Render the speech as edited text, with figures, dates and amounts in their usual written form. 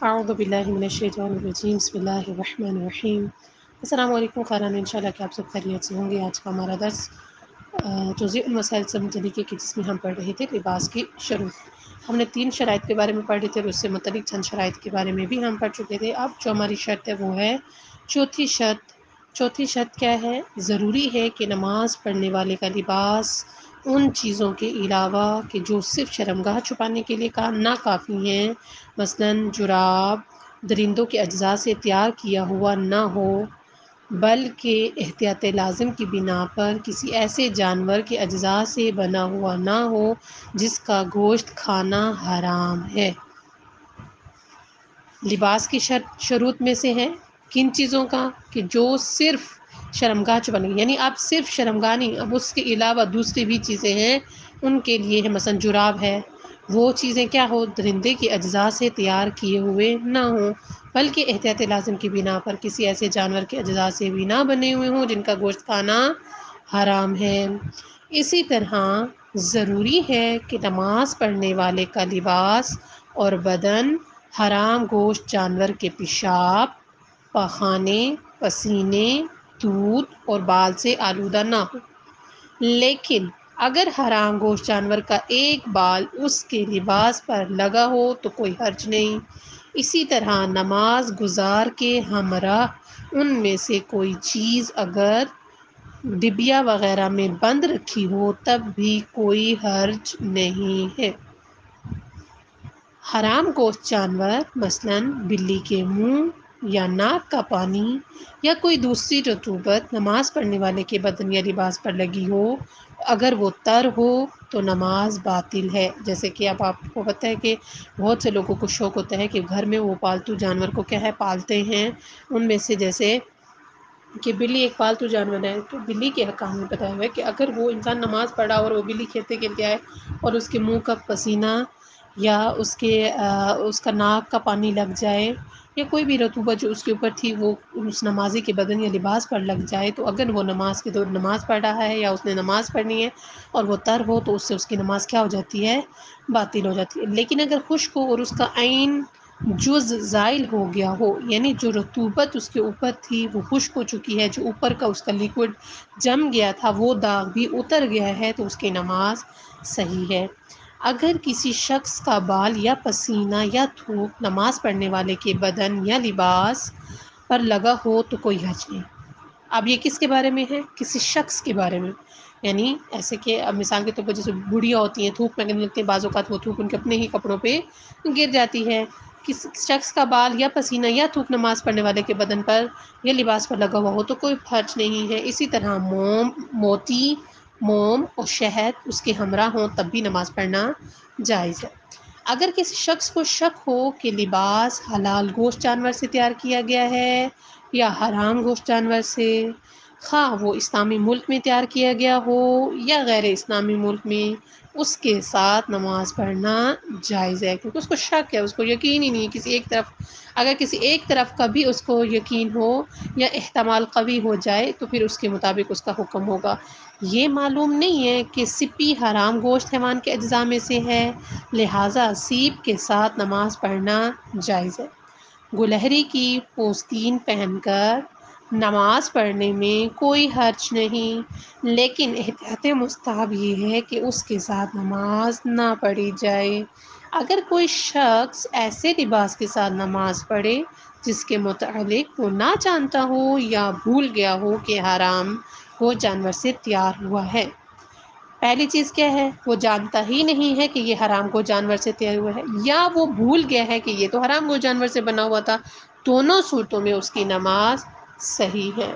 اعوذ باللہ من الشیطان الرجیم بسم اللہ الرحمن الرحیم۔ السلام علیکم خاران، انشاءاللہ کہ آپ سب خیریت سے ہوں گے۔ آج کا ہمارا درس جزء المسائل سے متعلق ہے کہ جس میں ہم پڑھ رہے تھے لباس کی شروط۔ ہم نے 3 شرائط کے بارے میں پڑھ رہے تھے اور اس سے متعلق چند شرائط کے بارے میں بھی ہم پڑھ چکے تھے۔ اب جو ہماری شرط ہے وہ ہے چوتھی شرط۔ چوتھی شرط کیا ہے؟ ضروری ہے کہ نماز پڑھنے والے کا لباس ان چیزوں کے علاوہ کہ جو صرف شرمگاہ چھپانے کے لیے نہ کافی ہیں، مثلاً جراب درندوں کے اجزاء سے تیار کیا ہوا نہ ہو، بلکہ احتیاط لازم کی بنا پر کسی ایسے جانور کے اجزاء سے بنا ہوا نہ ہو جس کا گوشت کھانا حرام ہے۔ لباس کی شروط میں سے ہے کن چیزوں کا؟ کہ جو صرف شرمگاہ چھپانے، یعنی آپ صرف شرمگاہ نہیں، اب اس کے علاوہ دوسری بھی چیزیں ہیں ان کے لیے ہے، مثلا جراب ہے، وہ چیزیں کیا ہو؟ درندے کے اجزاء سے تیار کیے ہوئے نہ ہوں، بلکہ احتیاط لازم کی بنا پر کسی ایسے جانور کے اجزاء سے بھی نہ بنے ہوئے ہوں جن کا گوشت کھانا حرام ہے۔ اسی طرح ضروری ہے کہ نماز پڑھنے والے کا لباس اور بدن حرام گوشت جانور کے پیشاب، پخانے، پسینے، دودھ اور بال سے آلودہ نہ ہو۔ لیکن اگر حرام گوشت جانور کا ایک بال اس کے لباس پر لگا ہو تو کوئی حرج نہیں۔ اسی طرح نماز گزار کے ہمراہ ان میں سے کوئی چیز اگر ڈبیا وغیرہ میں بند رکھی ہو تب بھی کوئی حرج نہیں ہے۔ حرام گوشت جانور مثلاً بلی کے منہ یا ناک کا پانی یا کوئی دوسری رطوبت نماز پڑھنے والے کے بدن یا لباس پر لگی ہو، اگر وہ تر ہو تو نماز باطل ہے۔ جیسے کہ اب آپ کو پتہ ہے کہ بہت سے لوگوں کو شوق ہوتا ہے کہ گھر میں وہ پالتو جانور کو کیا ہے پالتے ہیں، ان میں سے جیسے کہ بلی ایک پالتو جانور ہے، تو بلی کے حکام میں بتایا ہوا ہے کہ اگر وہ انسان نماز پڑھا اور وہ بلی کھیلتے کھیلتے آئے اور اس کے منہ کا پسینہ یا اس کا ناک کا پانی لگ جائے یا کوئی بھی رطوبت جو اس کے اوپر تھی وہ اس نمازی کے بدن یا لباس پر لگ جائے، تو اگر وہ نماز کے دور نماز پڑھ رہا ہے یا اس نے نماز پڑھنی ہے اور وہ تر ہو تو اس سے اس کی نماز کیا ہو جاتی ہے؟ باطل ہو جاتی ہے۔ لیکن اگر خشک ہو اور اس کا عین جز زائل ہو گیا ہو، یعنی جو رطوبت اس کے اوپر تھی وہ خشک ہو چکی ہے، جو اوپر کا اس کا لیکوڈ جم گیا تھا وہ داغ بھی اتر گیا ہے، تو اس کی نماز صحیح ہے۔ اگر کسی شخص کا بال یا پسینہ یا تھوک نماز پڑھنے والے کے بدن یا لباس پر لگا ہو تو کوئی حرج نہیں۔ اب یہ کس کے بارے میں ہے؟ کسی شخص کے بارے میں، یعنی ایسے کہ اب مثال کے طور پر جیسے بوڑھیاں ہوتی ہیں تھوک لگنے لگتے ہیں، بعض اوقات وہ تھوک ان کے اپنے ہی کپڑوں پہ گر جاتی ہے۔ کسی شخص کا بال یا پسینہ یا تھوک نماز پڑھنے والے کے بدن پر یا لباس پر لگا ہوا ہو تو کوئی حرج نہیں ہے۔ اسی طرح موتی، موم اور شہد اس کے ہمراہ ہوں تب بھی نماز پڑھنا جائز ہے۔ اگر کسی شخص کو شک ہو کہ لباس حلال گوشت جانور سے تیار کیا گیا ہے یا حرام گوشت جانور سے، خواہ وہ اسلامی ملک میں تیار کیا گیا ہو یا غیر اسلامی ملک میں، اس کے ساتھ نماز پڑھنا جائز ہے، کیونکہ اس کو شک ہے، اس کو یقین ہی نہیں ہے کسی ایک طرف۔ اگر کسی ایک طرف کا بھی اس کو یقین ہو یا احتمال قوی ہو جائے تو پھر اس کے مطابق اس کا حکم ہوگا۔ یہ معلوم نہیں ہے کہ سپی حرام گوشت حیوان کے اجزاء میں سے ہے، لہٰذا سیپ کے ساتھ نماز پڑھنا جائز ہے۔ گلہری کی پوستین پہن کر نماز پڑھنے میں کوئی حرج نہیں، لیکن احتیاط مستحب یہ ہے کہ اس کے ساتھ نماز نہ پڑھی جائے۔ اگر کوئی شخص ایسے لباس کے ساتھ نماز پڑھے جس کے متعلق وہ نہ جانتا ہو یا بھول گیا ہو کہ حرام وہ جانور سے تیار ہوا ہے، پہلی چیز کیا ہے؟ وہ جانتا ہی نہیں ہے کہ یہ حرام کو جانور سے تیار ہوا ہے، یا وہ بھول گیا ہے کہ یہ تو حرام کو جانور سے بنا ہوا تھا، دونوں صورتوں میں اس کی نماز صحیح ہے۔